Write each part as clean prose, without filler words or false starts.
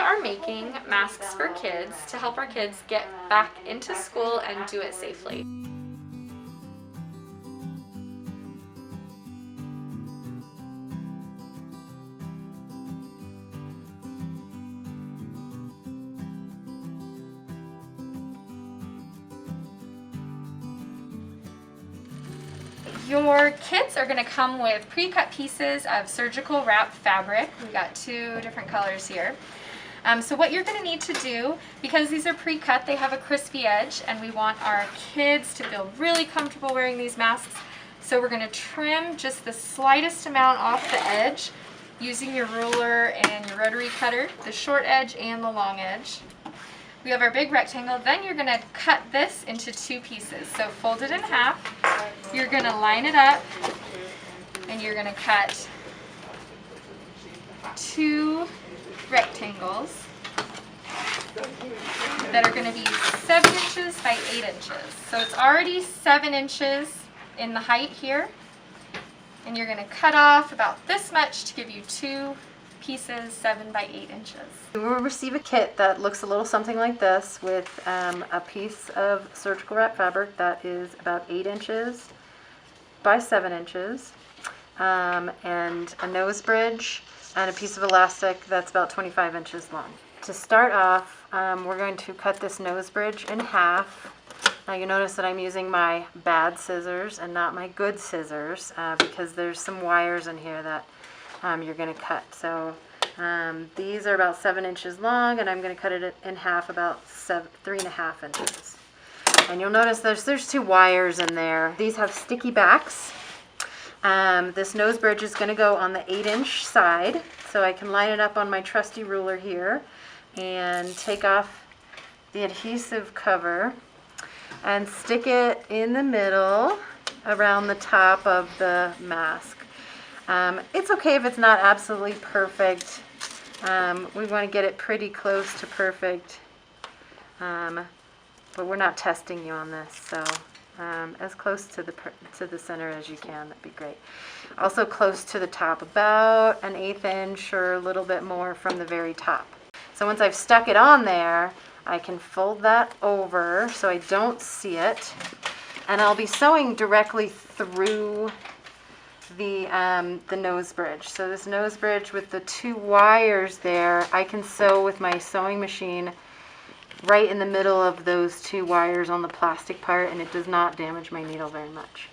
are making masks for kids to help our kids get back into school and do it safely. Your kits are going to come with pre-cut pieces of surgical wrap fabric. We've got 2 different colors here. So what you're going to need to do, because these are pre-cut, they have a crispy edge, and we want our kids to feel really comfortable wearing these masks. So we're going to trim just the slightest amount off the edge using your ruler and your rotary cutter, the short edge and the long edge. We have our big rectangle. Then you're going to cut this into 2 pieces. So fold it in half. You're going to line it up, and you're going to cut 2 rectangles that are going to be 7 inches by 8 inches. So it's already 7 inches in the height here. And you're going to cut off about this much to give you 2 pieces 7 by 8 inches. You will receive a kit that looks a little something like this with a piece of surgical wrap fabric that is about 8 inches by 7 inches, and a nose bridge and a piece of elastic that's about 25 inches long. To start off, we're going to cut this nose bridge in half. Now you notice that I'm using my bad scissors and not my good scissors because there's some wires in here that you're going to cut. So these are about 7 inches long, and I'm going to cut it in half about 3.5 inches. And you'll notice there's 2 wires in there. These have sticky backs. This nose bridge is going to go on the 8-inch side, so I can line it up on my trusty ruler here and take off the adhesive cover and stick it in the middle around the top of the mask. It's okay if it's not absolutely perfect. We want to get it pretty close to perfect, but we're not testing you on this, so as close to the center as you can, that'd be great. Also close to the top, about an 1/8 inch or a little bit more from the very top. So once I've stuck it on there, I can fold that over so I don't see it, and I'll be sewing directly through the nose bridge. So this nose bridge with the 2 wires there, I can sew with my sewing machine right in the middle of those 2 wires on the plastic part, and it does not damage my needle very much.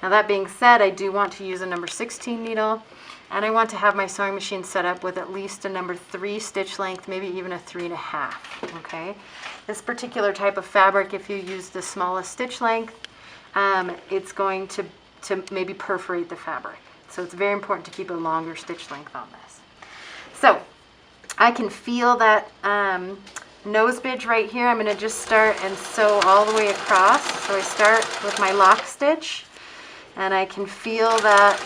Now that being said, I do want to use a number 16 needle, and I want to have my sewing machine set up with at least a number 3 stitch length, maybe even a 3.5. Okay, this particular type of fabric, if you use the smallest stitch length, it's going to maybe perforate the fabric. So it's very important to keep a longer stitch length on this. So I can feel that nose bridge right here. I'm going to just start and sew all the way across. So I start with my lock stitch, and I can feel that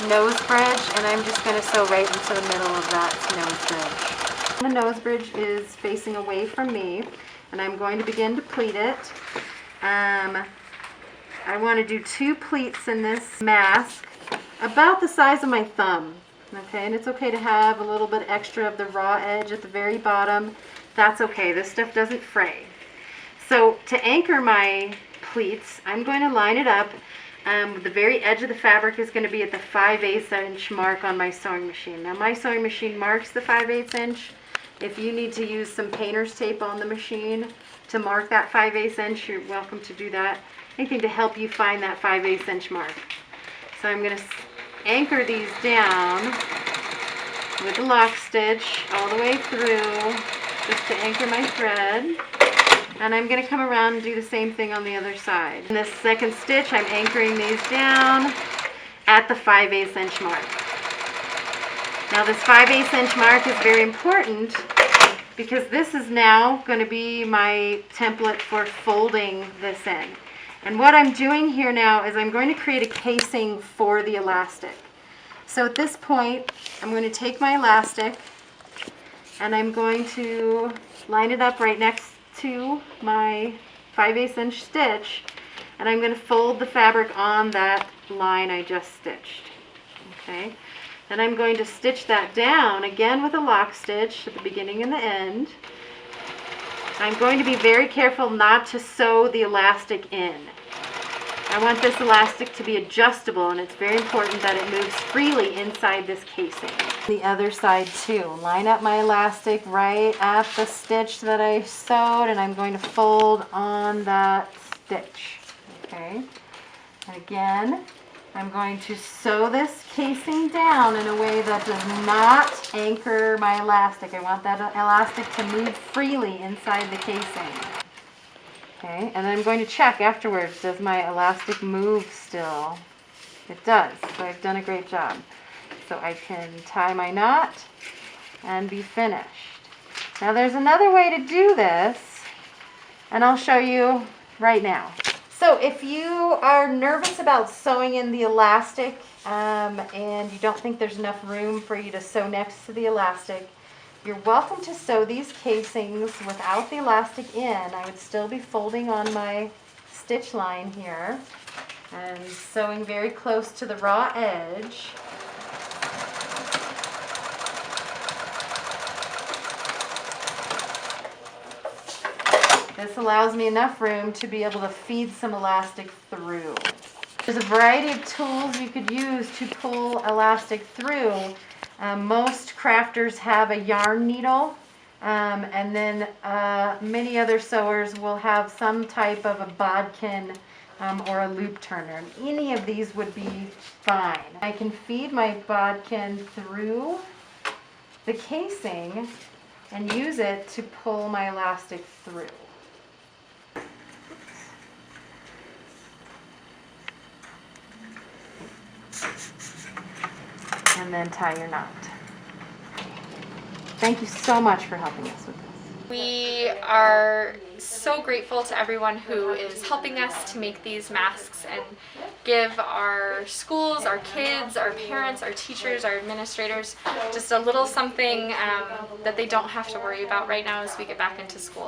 nose bridge, and I'm just going to sew right into the middle of that nose bridge. The nose bridge is facing away from me, and I'm going to begin to pleat it. I want to do 2 pleats in this mask, about the size of my thumb. Okay, and it's okay to have a little bit extra of the raw edge at the very bottom. That's okay, this stuff doesn't fray. So to anchor my pleats, I'm going to line it up. The very edge of the fabric is going to be at the 5/8 inch mark on my sewing machine. Now my sewing machine marks the 5/8 inch. If you need to use some painter's tape on the machine to mark that 5/8 inch, you're welcome to do that. Anything to help you find that 5/8 inch mark. So I'm going to anchor these down with a lock stitch all the way through, just to anchor my thread. And I'm going to come around and do the same thing on the other side. In this second stitch, I'm anchoring these down at the 5/8 inch mark. Now this 5/8 inch mark is very important because this is now going to be my template for folding this in. And what I'm doing here now is I'm going to create a casing for the elastic. So at this point, I'm going to take my elastic and I'm going to line it up right next to my 5/8 inch stitch, and I'm going to fold the fabric on that line I just stitched. Okay, And I'm going to stitch that down again with a lock stitch at the beginning and the end. I'm going to be very careful not to sew the elastic in. I want this elastic to be adjustable, and it's very important that it moves freely inside this casing. The other side too. Line up my elastic right at the stitch that I sewed, and I'm going to fold on that stitch. Okay. And again, I'm going to sew this casing down in a way that does not anchor my elastic. I want that elastic to move freely inside the casing. Okay, and then I'm going to check afterwards, does my elastic move still? It does, so I've done a great job. So I can tie my knot and be finished. Now there's another way to do this, and I'll show you right now. So if you are nervous about sewing in the elastic and you don't think there's enough room for you to sew next to the elastic, you're welcome to sew these casings without the elastic in. I would still be folding on my stitch line here and sewing very close to the raw edge. This allows me enough room to be able to feed some elastic through. There's a variety of tools you could use to pull elastic through. Most crafters have a yarn needle, and then many other sewers will have some type of a bodkin or a loop turner. Any of these would be fine. I can feed my bodkin through the casing and use it to pull my elastic through. And then tie your knot. Thank you so much for helping us with this. We are so grateful to everyone who is helping us to make these masks and give our schools, our kids, our parents, our teachers, our administrators just a little something that they don't have to worry about right now as we get back into school.